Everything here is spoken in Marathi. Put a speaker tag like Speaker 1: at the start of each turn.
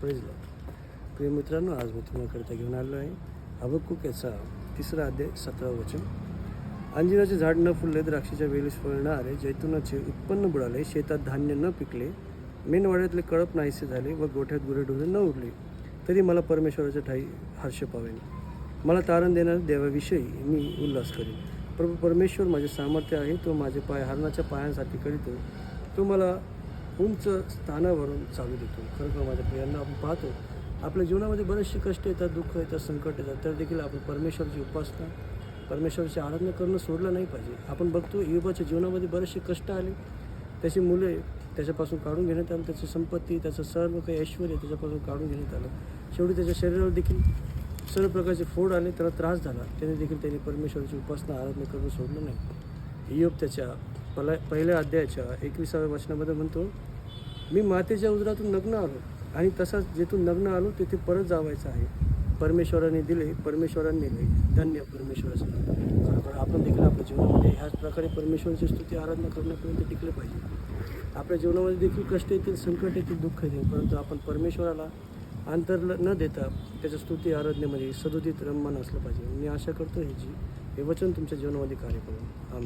Speaker 1: Praise Lord. प्रिय मित्रांनो, आज मी तुम्हाकरिता घेऊन आलो आहे हबक्कूक याचा 3 अध्याय 17 वचन. अंजिराचे झाड न फुलले, द्राक्षाच्या वेलीस फळ न आले, जैतुनाचे उत्पन्न बुडाले, शेतात धान्य न पिकले, मेनवाड्यातले कळप नाहीसे झाले व गोठ्यात गुरेढोरे न उरले, तरी मला परमेश्वराच्या ठाई हर्ष पावेन. मला तारण देणाऱ्या देवाविषयी मी उल्हास करेन. प्रभू परमेश्वर माझे सामर्थ्य आहे. तो माझे पाय हरणाच्या पायांसाठी करीतो. तो मला उंच स्थानावरून चालू देतो. खरोखर माझ्या प्रियांना, आपण पाहतो आपल्या जीवनामध्ये बरेचसे कष्ट येतात, दुःख येतात, संकट येतात, तर देखील आपण परमेश्वराची उपासना, परमेश्वराची आराधना करणं सोडलं नाही पाहिजे. आपण बघतो योबाच्या जीवनामध्ये बरेचसे कष्ट आले, त्याची मुले त्याच्यापासून काढून घेण्यात आलं, त्याची संपत्ती, त्याचं सर्व काही ऐश्वर त्याच्यापासून काढून घेण्यात आलं. शेवटी त्याच्या शरीरावर देखील सर्व प्रकारचे फोड आले, त्याला त्रास झाला, त्याने देखील त्याने परमेश्वराची उपासना आराधना करणं सोडलं नाही. योब त्याच्या पहिल्या अध्यायाच्या 21व्या वचनामध्ये म्हणतो, मी मातेच्या उदरातून नग्न आलो आणि तसाच जेथून नग्न आलो तेथे परत जावायचं आहे. परमेश्वराने दिले, परमेश्वराने नेले, धन्य परमेश्वराचं नाव. खरोखर आपण देखील आपल्या जीवनामध्ये ह्याच प्रकारे परमेश्वराची स्तुती आराधना करण्यापर्यंत टिकले पाहिजे. आपल्या जीवनामध्ये देखील कष्ट येतील, संकट येतील, दुःख येतील, परंतु आपण परमेश्वराला अंतर न देता त्याच्या स्तुती आराधनेमध्ये सदोदित रममान असलं पाहिजे. मी आशा करतो हे वचन तुमच्या जीवनामध्ये कार्य करून. आमेन.